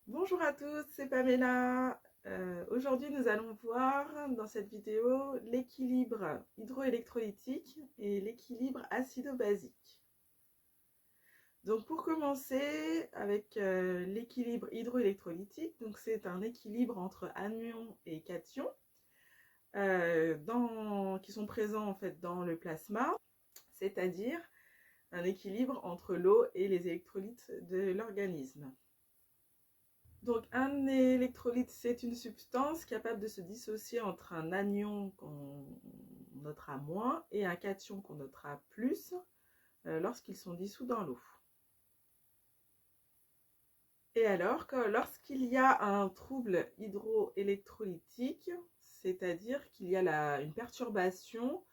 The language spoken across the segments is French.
Bonjour à tous, c'est Pamela. Aujourd'hui, nous allons voir dans cette vidéo l'équilibre hydroélectrolytique et l'équilibre acido-basique. Donc pour commencer avec l'équilibre hydroélectrolytique, donc c'est un équilibre entre anions et cations qui sont présents en fait dans le plasma, c'est-à-dire un équilibre entre l'eau et les électrolytes de l'organisme. Donc un électrolyte, c'est une substance capable de se dissocier entre un anion qu'on notera moins et un cation qu'on notera plus lorsqu'ils sont dissous dans l'eau. Et alors, lorsqu'il y a un trouble hydroélectrolytique, c'est-à-dire qu'il y a une perturbation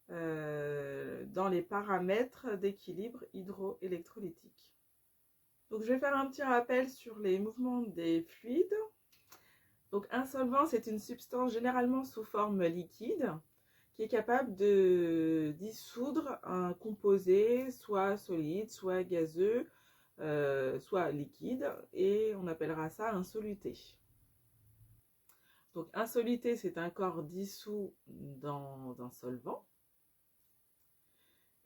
dans les paramètres d'équilibre hydroélectrolytique. Donc je vais faire un petit rappel sur les mouvements des fluides. Donc un solvant, c'est une substance généralement sous forme liquide qui est capable de dissoudre un composé, soit solide, soit gazeux, soit liquide, et on appellera ça un soluté. Donc un soluté, c'est un corps dissous dans un solvant.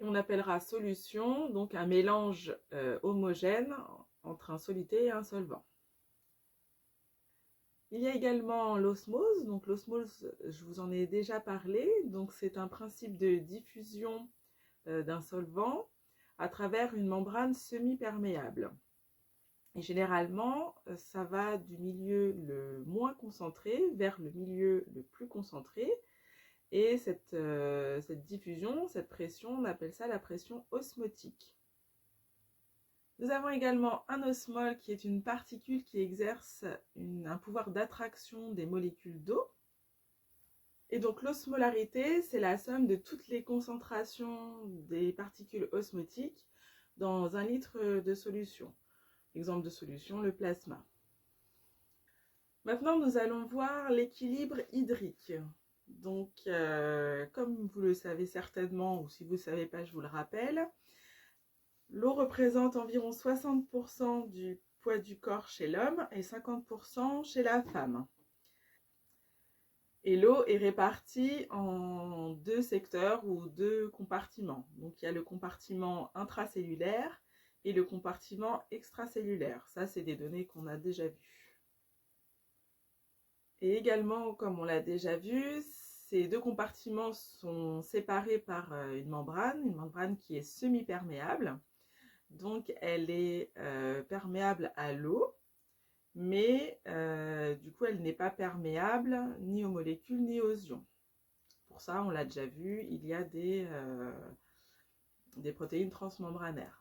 Et on appellera solution, donc un mélange homogène entre un soluté et un solvant. Il y a également l'osmose. Donc l'osmose, je vous en ai déjà parlé. Donc c'est un principe de diffusion d'un solvant à travers une membrane semi-perméable. Et généralement, ça va du milieu le moins concentré vers le milieu le plus concentré. Et cette diffusion, cette pression, on appelle ça la pression osmotique. Nous avons également un osmole qui est une particule qui exerce un pouvoir d'attraction des molécules d'eau. Et donc l'osmolarité, c'est la somme de toutes les concentrations des particules osmotiques dans un litre de solution. Exemple de solution, le plasma. Maintenant, nous allons voir l'équilibre hydrique. Donc, comme vous le savez certainement, ou si vous ne le savez pas, je vous le rappelle, l'eau représente environ 60% du poids du corps chez l'homme et 50% chez la femme. Et l'eau est répartie en deux secteurs ou deux compartiments. Donc il y a le compartiment intracellulaire et le compartiment extracellulaire. Ça, c'est des données qu'on a déjà vues. Et également, comme on l'a déjà vu, ces deux compartiments sont séparés par une membrane qui est semi-perméable. Donc elle est perméable à l'eau, mais du coup elle n'est pas perméable ni aux molécules ni aux ions. Pour ça, on l'a déjà vu, il y a des protéines transmembranaires.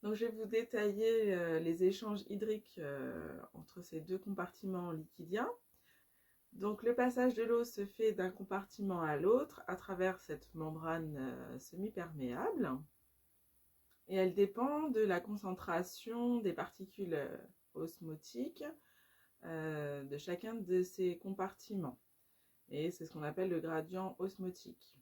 Donc je vais vous détailler les échanges hydriques entre ces deux compartiments liquidiens. Donc le passage de l'eau se fait d'un compartiment à l'autre à travers cette membrane semi-perméable. Et elle dépend de la concentration des particules osmotiques de chacun de ces compartiments. Et c'est ce qu'on appelle le gradient osmotique.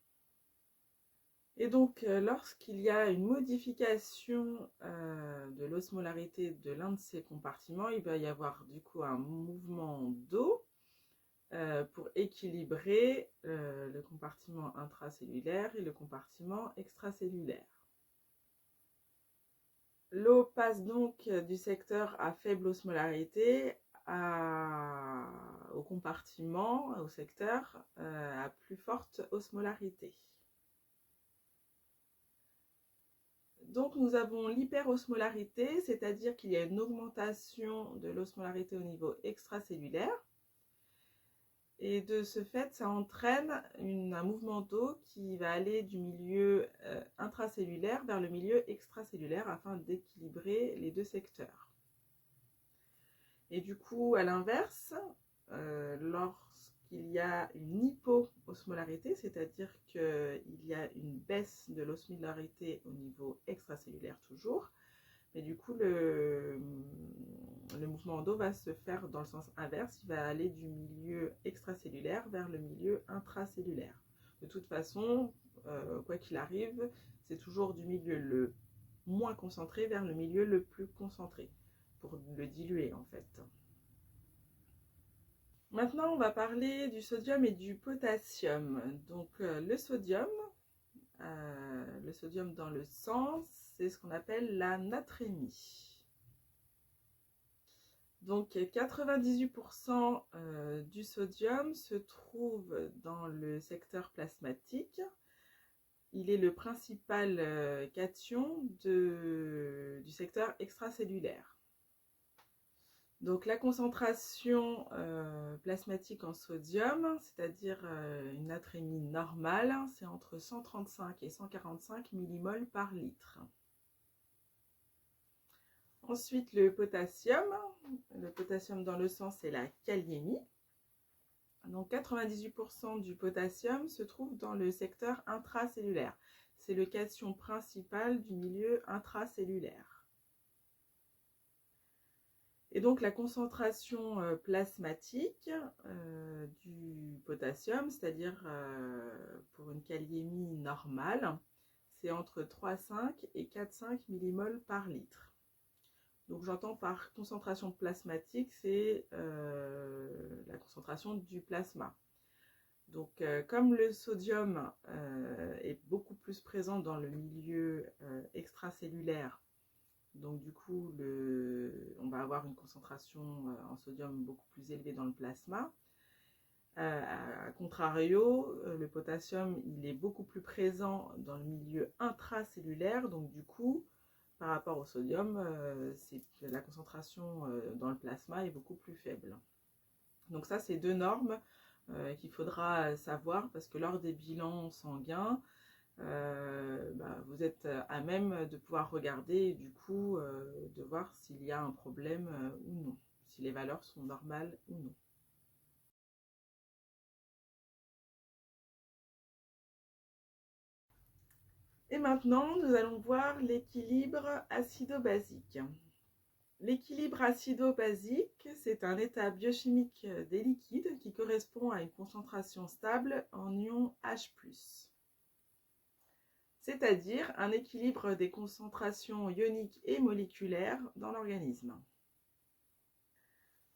Et donc, lorsqu'il y a une modification de l'osmolarité de l'un de ces compartiments, il va y avoir du coup un mouvement d'eau pour équilibrer le compartiment intracellulaire et le compartiment extracellulaire. L'eau passe donc du secteur à faible osmolarité au compartiment, au secteur à plus forte osmolarité. Donc nous avons l'hyperosmolarité, c'est-à-dire qu'il y a une augmentation de l'osmolarité au niveau extracellulaire. Et de ce fait, ça entraîne un mouvement d'eau qui va aller du milieu intracellulaire vers le milieu extracellulaire afin d'équilibrer les deux secteurs. Et du coup, à l'inverse, lorsqu'il y a une hypoosmolarité, c'est-à-dire qu'il y a une baisse de l'osmolarité au niveau extracellulaire toujours, mais du coup, le mouvement d'eau va se faire dans le sens inverse. Il va aller du milieu extracellulaire vers le milieu intracellulaire. De toute façon, quoi qu'il arrive, c'est toujours du milieu le moins concentré vers le milieu le plus concentré. pour le diluer en fait. Maintenant, on va parler du sodium et du potassium. Donc le sodium dans le sang, c'est ce qu'on appelle la natrémie. Donc 98% du sodium se trouve dans le secteur plasmatique. Il est le principal cation du secteur extracellulaire. Donc la concentration plasmatique en sodium, c'est-à-dire une natrémie normale, c'est entre 135 et 145 millimoles par litre. Ensuite, le potassium dans le sang, c'est la kaliémie. Donc 98% du potassium se trouve dans le secteur intracellulaire. C'est le cation principal du milieu intracellulaire. Et donc la concentration plasmatique du potassium, c'est-à-dire pour une kaliémie normale, c'est entre 3,5 et 4,5 millimoles par litre. Donc j'entends par concentration plasmatique, c'est la concentration du plasma. Donc comme le sodium est beaucoup plus présent dans le milieu extracellulaire, donc du coup on va avoir une concentration en sodium beaucoup plus élevée dans le plasma. A contrario, le potassium il est beaucoup plus présent dans le milieu intracellulaire, donc du coup par rapport au sodium, la concentration dans le plasma est beaucoup plus faible. Donc ça, c'est deux normes qu'il faudra savoir parce que lors des bilans sanguins, vous êtes à même de pouvoir regarder et du coup de voir s'il y a un problème ou non, si les valeurs sont normales ou non. Et maintenant, nous allons voir l'équilibre acido-basique. L'équilibre acido-basique, c'est un état biochimique des liquides qui correspond à une concentration stable en ion H+. C'est-à-dire un équilibre des concentrations ioniques et moléculaires dans l'organisme.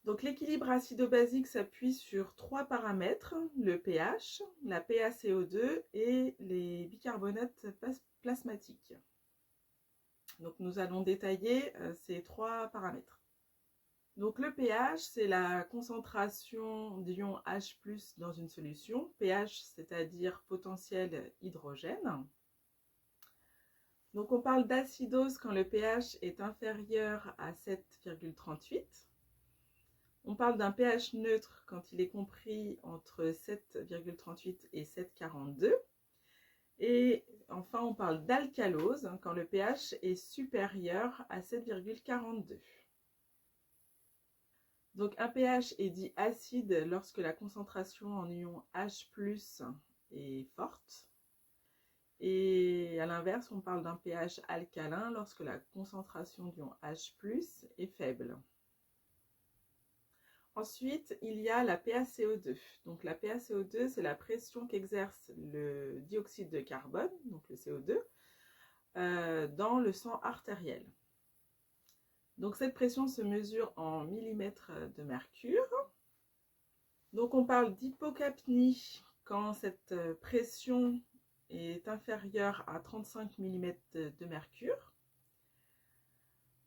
Donc l'équilibre acido-basique s'appuie sur trois paramètres, le pH, la PaCO2 et les bicarbonates plasmatiques. Donc nous allons détailler ces trois paramètres. Donc le pH, c'est la concentration d'ion H+ dans une solution, pH c'est-à-dire potentiel hydrogène. Donc on parle d'acidose quand le pH est inférieur à 7,38. On parle d'un pH neutre quand il est compris entre 7,38 et 7,42. Et enfin, on parle d'alcalose quand le pH est supérieur à 7,42. Donc un pH est dit acide lorsque la concentration en ion H+ est forte. Et à l'inverse, on parle d'un pH alcalin lorsque la concentration d'ion H+ est faible. Ensuite, il y a la PaCO2. Donc la PaCO2, c'est la pression qu'exerce le dioxyde de carbone, donc le CO2, dans le sang artériel. Donc cette pression se mesure en millimètres de mercure. Donc on parle d'hypocapnie quand cette pression est inférieure à 35 mm de mercure.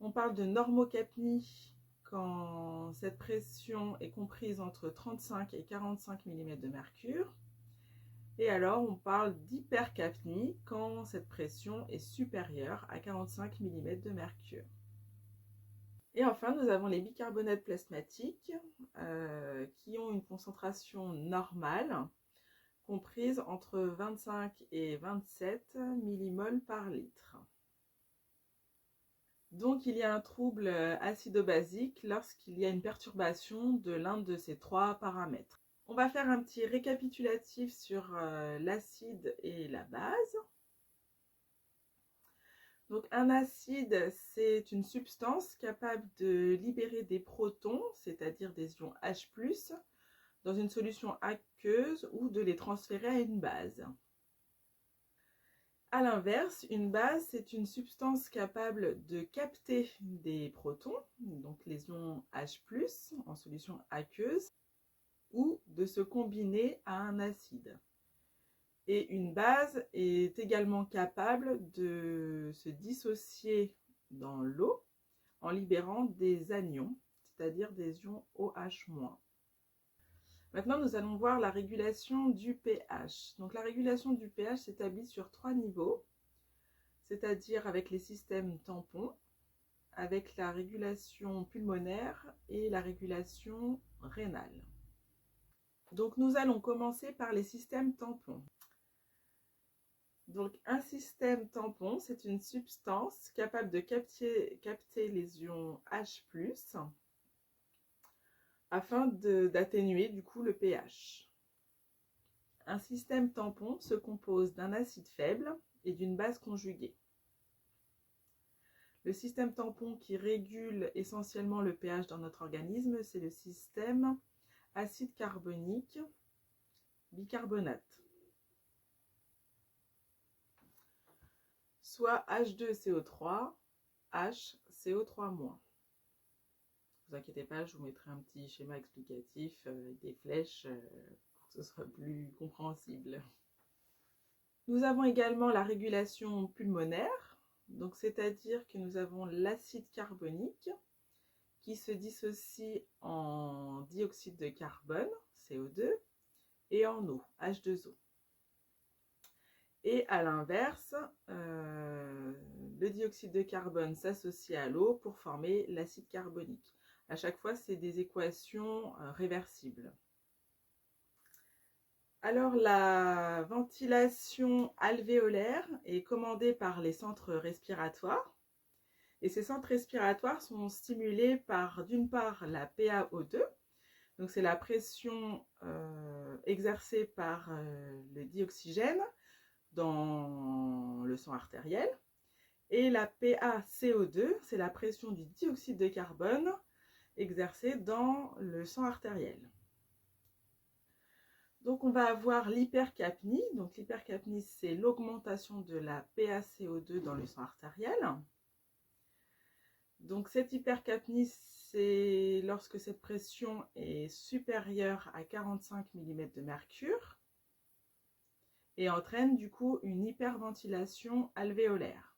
On parle de normocapnie quand cette pression est comprise entre 35 et 45 mm de mercure. Et alors on parle d'hypercapnie quand cette pression est supérieure à 45 mm de mercure. Et enfin, nous avons les bicarbonates plasmatiques qui ont une concentration normale comprise entre 25 et 27 millimoles par litre. Donc il y a un trouble acido-basique lorsqu'il y a une perturbation de l'un de ces trois paramètres. On va faire un petit récapitulatif sur l'acide et la base. Donc un acide, c'est une substance capable de libérer des protons, c'est-à-dire des ions H+, dans une solution aqueuse ou de les transférer à une base. À l'inverse, une base, c'est une substance capable de capter des protons, donc les ions H+, en solution aqueuse, ou de se combiner à un acide. Et une base est également capable de se dissocier dans l'eau en libérant des anions, c'est-à-dire des ions OH-. Maintenant, nous allons voir la régulation du pH. Donc, la régulation du pH s'établit sur 3 niveaux, c'est-à-dire avec les systèmes tampons, avec la régulation pulmonaire et la régulation rénale. Donc, nous allons commencer par les systèmes tampons. Donc, un système tampon, c'est une substance capable de capter les ions H+, afin d'atténuer du coup le pH. Un système tampon se compose d'un acide faible et d'une base conjuguée. Le système tampon qui régule essentiellement le pH dans notre organisme, c'est le système acide carbonique bicarbonate, soit H2CO3, HCO3-. Ne vous inquiétez pas, je vous mettrai un petit schéma explicatif avec des flèches pour que ce soit plus compréhensible. Nous avons également la régulation pulmonaire, donc c'est-à-dire que nous avons l'acide carbonique qui se dissocie en dioxyde de carbone, CO2, et en eau, H2O. Et à l'inverse, le dioxyde de carbone s'associe à l'eau pour former l'acide carbonique. À chaque fois, c'est des équations réversibles. Alors, la ventilation alvéolaire est commandée par les centres respiratoires. Et ces centres respiratoires sont stimulés par, d'une part, la PaO2. Donc, c'est la pression exercée par le dioxygène dans le sang artériel. Et la PaCO2, c'est la pression du dioxyde de carbone exercée dans le sang artériel. Donc on va avoir l'hypercapnie. Donc l'hypercapnie, c'est l'augmentation de la PaCO2 dans le sang artériel. Donc cette hypercapnie, c'est lorsque cette pression est supérieure à 45 mm de mercure et entraîne du coup une hyperventilation alvéolaire.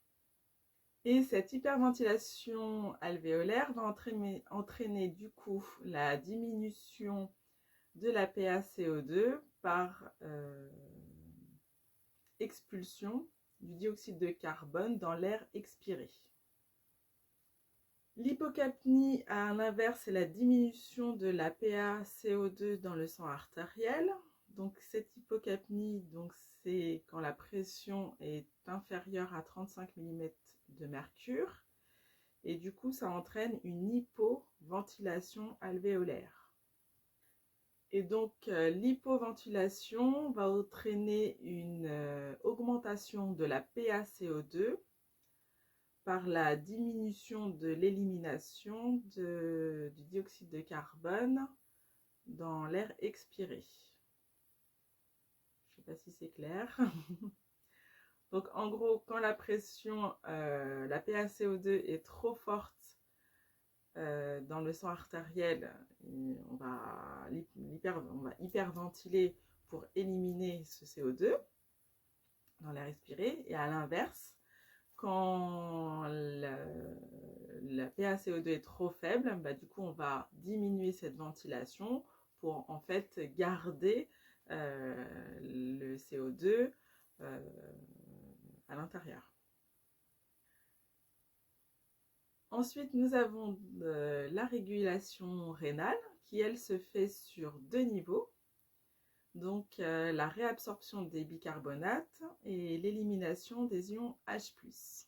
Et cette hyperventilation alvéolaire va entraîner du coup la diminution de la PaCO2 par expulsion du dioxyde de carbone dans l'air expiré. L'hypocapnie, à l'inverse, c'est la diminution de la PaCO2 dans le sang artériel. Donc cette hypocapnie, c'est quand la pression est inférieure à 35 mm de mercure. Et du coup, ça entraîne une hypoventilation alvéolaire. Et donc, l'hypoventilation va entraîner une augmentation de la PaCO2 par la diminution de l'élimination du dioxyde de carbone dans l'air expiré. Je ne sais pas si c'est clair. Donc, en gros, quand la pression, la PaCO2 est trop forte dans le sang artériel, on va hyperventiler pour éliminer ce CO2 dans l'air expiré. Et à l'inverse, quand la PaCO2 est trop faible, du coup on va diminuer cette ventilation pour en fait garder le CO2 à l'intérieur. Ensuite, nous avons la régulation rénale qui, elle, se fait sur 2 niveaux. Donc, la réabsorption des bicarbonates et l'élimination des ions H+.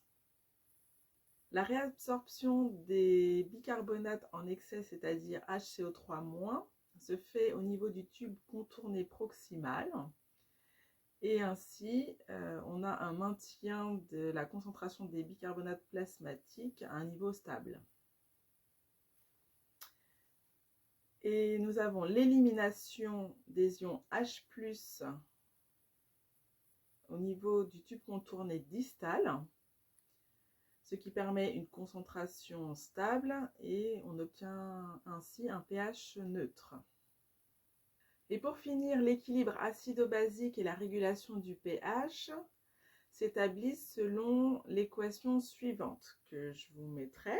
La réabsorption des bicarbonates en excès, c'est-à-dire HCO3-, se fait au niveau du tube contourné proximal. Et ainsi, on a un maintien de la concentration des bicarbonates plasmatiques à un niveau stable. Et nous avons l'élimination des ions H+, au niveau du tube contourné distal, ce qui permet une concentration stable et on obtient ainsi un pH neutre. Et pour finir, l'équilibre acido-basique et la régulation du pH s'établissent selon l'équation suivante que je vous mettrai.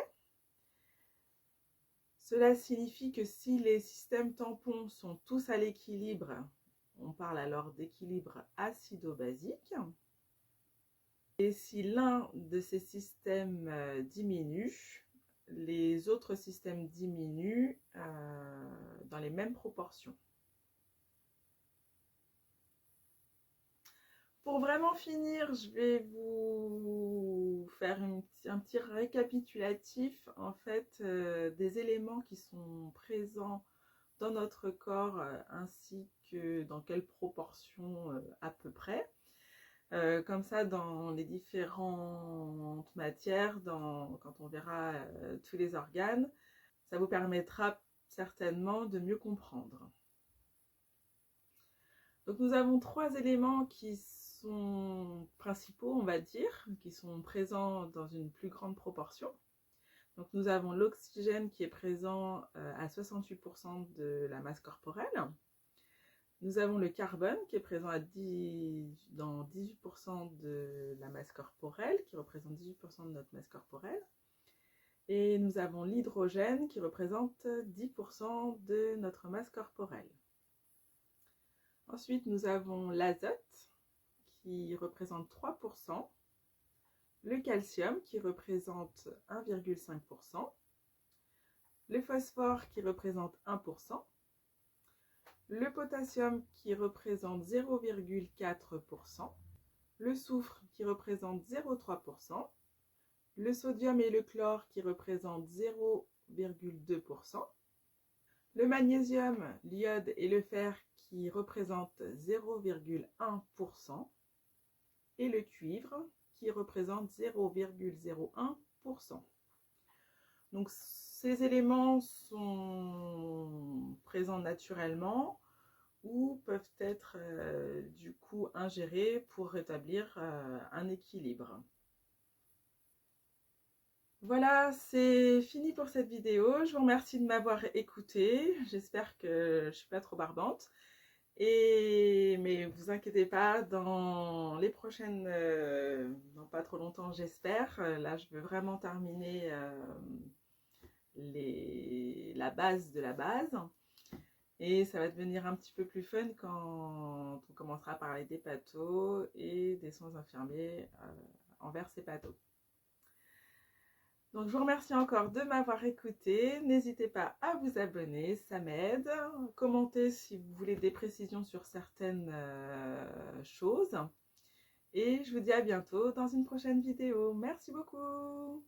Cela signifie que si les systèmes tampons sont tous à l'équilibre, on parle alors d'équilibre acido-basique. Et si l'un de ces systèmes diminue, les autres systèmes diminuent dans les mêmes proportions. Pour vraiment finir, je vais vous faire un petit récapitulatif en fait des éléments qui sont présents dans notre corps ainsi que dans quelle proportion à peu près. Comme ça, dans les différentes matières, quand on verra tous les organes, ça vous permettra certainement de mieux comprendre. Donc nous avons 3 éléments qui sont principaux, on va dire, qui sont présents dans une plus grande proportion. Donc nous avons l'oxygène qui est présent à 68% de la masse corporelle. Nous avons le carbone qui est présent dans 18% de la masse corporelle, qui représente 18% de notre masse corporelle. Et nous avons l'hydrogène qui représente 10% de notre masse corporelle. Ensuite, nous avons l'azote qui représente 3%, le calcium qui représente 1,5%, le phosphore qui représente 1%, le potassium qui représente 0,4%, le soufre qui représente 0,3%, le sodium et le chlore qui représentent 0,2%, le magnésium, l'iode et le fer qui représentent 0,1% et le cuivre qui représente 0,01%. Donc ces éléments sont présents naturellement ou peuvent être du coup ingérés pour rétablir un équilibre. Voilà, c'est fini pour cette vidéo. Je vous remercie de m'avoir écouté. J'espère que je ne suis pas trop barbante. Mais vous inquiétez pas, dans les prochaines, dans pas trop longtemps j'espère, là je veux vraiment terminer la base de la base. Et ça va devenir un petit peu plus fun quand on commencera à parler des pathos et des soins infirmiers envers ces pathos. Donc je vous remercie encore de m'avoir écouté. N'hésitez pas à vous abonner, ça m'aide. Commentez si vous voulez des précisions sur certaines choses. Et je vous dis à bientôt dans une prochaine vidéo. Merci beaucoup.